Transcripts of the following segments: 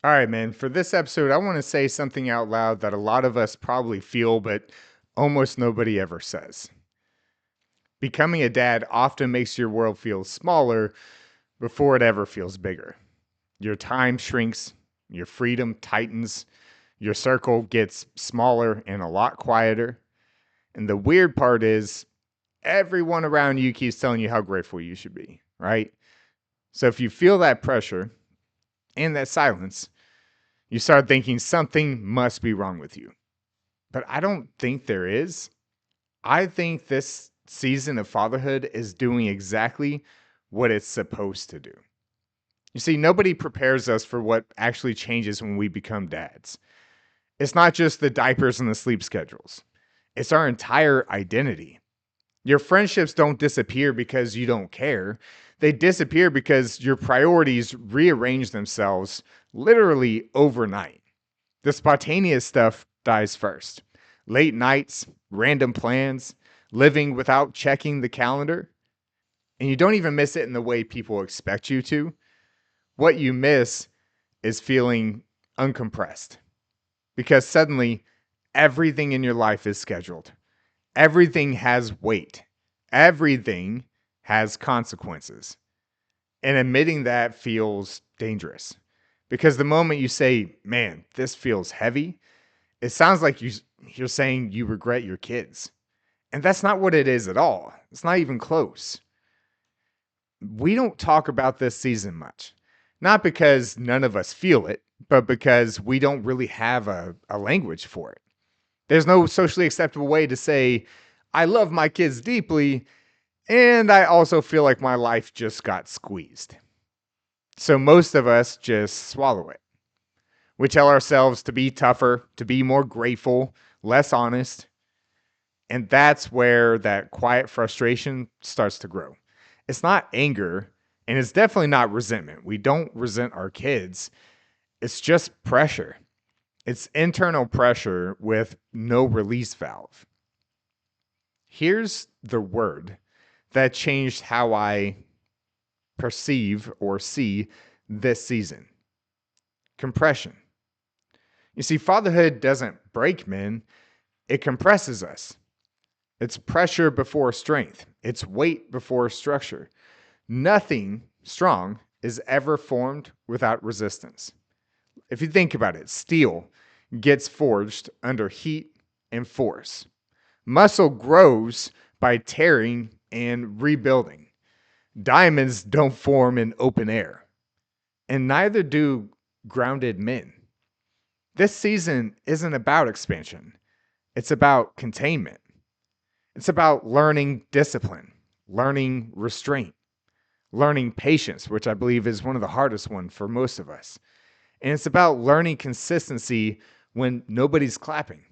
All right, man. For this episode, I want to say something out loud that a lot of us probably feel, but almost nobody ever says. Becoming a dad often makes your world feel smaller before it ever feels bigger. Your time shrinks, your freedom tightens, your circle gets smaller and a lot quieter. And the weird part is, everyone around you keeps telling you how grateful you should be, right? So if you feel that pressure and that silence, you start thinking something must be wrong with you. But I don't think there is. I think this season of fatherhood is doing exactly what it's supposed to do. You see, nobody prepares us for what actually changes when we become dads. It's not just the diapers and the sleep schedules, it's our entire identity. Your friendships don't disappear because you don't care. They disappear because your priorities rearrange themselves literally overnight. The spontaneous stuff dies first. Late nights, random plans, living without checking the calendar. And you don't even miss it in the way people expect you to. What you miss is feeling uncompressed because suddenly everything in your life is scheduled. Everything has weight. Everything has consequences. And admitting that feels dangerous because the moment you say, man, this feels heavy, it sounds like you're saying you regret your kids. And that's not what it is at all. It's not even close. We don't talk about this season much. Not because none of us feel it, but because we don't really have a language for it. There's no socially acceptable way to say, I love my kids deeply, and I also feel like my life just got squeezed. So most of us just swallow it. We tell ourselves to be tougher, to be more grateful, less honest, and that's where that quiet frustration starts to grow. It's not anger, and it's definitely not resentment. We don't resent our kids. It's just pressure. It's internal pressure with no release valve. Here's the word that changed how I perceive or see this season: compression. You see, fatherhood doesn't break men, it compresses us. It's pressure before strength, it's weight before structure. Nothing strong is ever formed without resistance. If you think about it, steel gets forged under heat and force. Muscle grows by tearing and rebuilding. Diamonds don't form in open air, and neither do grounded men. This season isn't about expansion, it's about containment. It's about learning discipline, learning restraint, learning patience, which I believe is one of the hardest ones for most of us. And it's about learning consistency when nobody's clapping.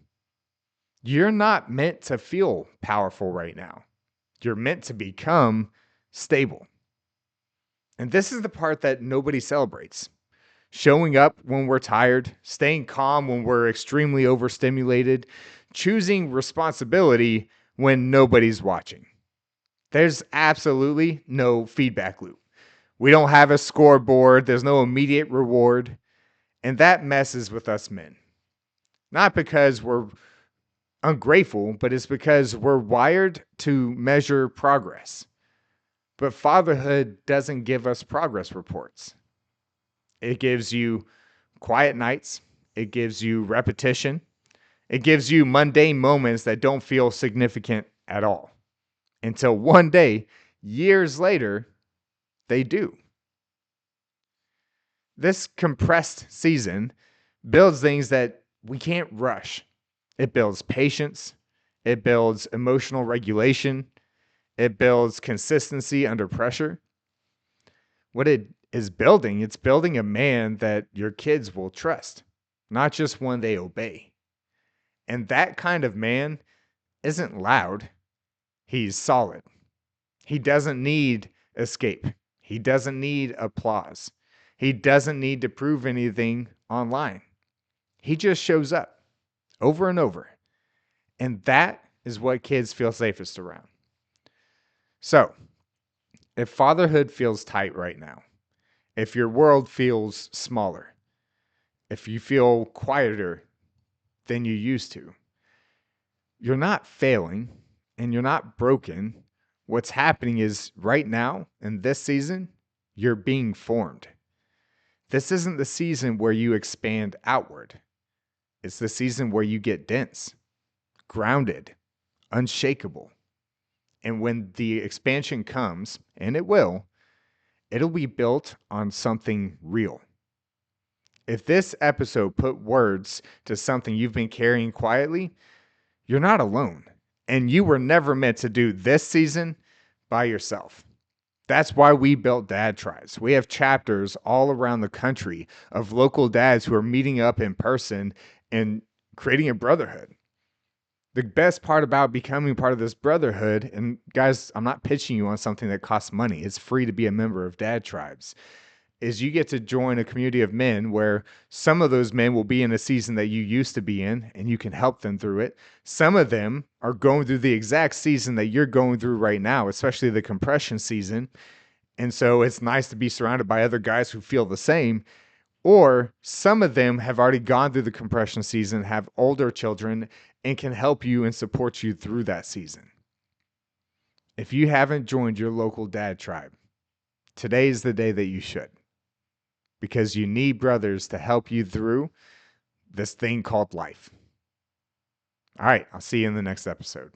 You're not meant to feel powerful right now. You're meant to become stable. And this is the part that nobody celebrates: showing up when we're tired, staying calm when we're extremely overstimulated, choosing responsibility when nobody's watching. There's absolutely no feedback loop. We don't have a scoreboard, there's no immediate reward, and that messes with us men. Not because we're ungrateful, but it's because we're wired to measure progress. But fatherhood doesn't give us progress reports. It gives you quiet nights, it gives you repetition, it gives you mundane moments that don't feel significant at all. Until one day, years later, they do. This compressed season builds things that we can't rush. It builds patience, it builds emotional regulation, it builds consistency under pressure. What it is building, it's building a man that your kids will trust, not just one they obey. And that kind of man isn't loud, he's solid. He doesn't need escape, he doesn't need applause, he doesn't need to prove anything online. He just shows up over and over. And that is what kids feel safest around. So, if fatherhood feels tight right now, if your world feels smaller, if you feel quieter than you used to, you're not failing and you're not broken. What's happening is right now in this season, you're being formed. This isn't the season where you expand outward. It's the season where you get dense, grounded, unshakable. And when the expansion comes, and it will, it'll be built on something real. If this episode put words to something you've been carrying quietly, you're not alone. And you were never meant to do this season by yourself. That's why we built dad tribes. We have chapters all around the country of local dads who are meeting up in person and creating a brotherhood. The best part about becoming part of this brotherhood, and guys, I'm not pitching you on something that costs money. It's free to be a member of dad tribes, is you get to join a community of men where some of those men will be in a season that you used to be in and you can help them through it. Some of them are going through the exact season that you're going through right now, especially the compression season. And so it's nice to be surrounded by other guys who feel the same. Or some of them have already gone through the compression season, have older children, and can help you and support you through that season. If you haven't joined your local dad tribe, today is the day that you should, because you need brothers to help you through this thing called life. All right, I'll see you in the next episode.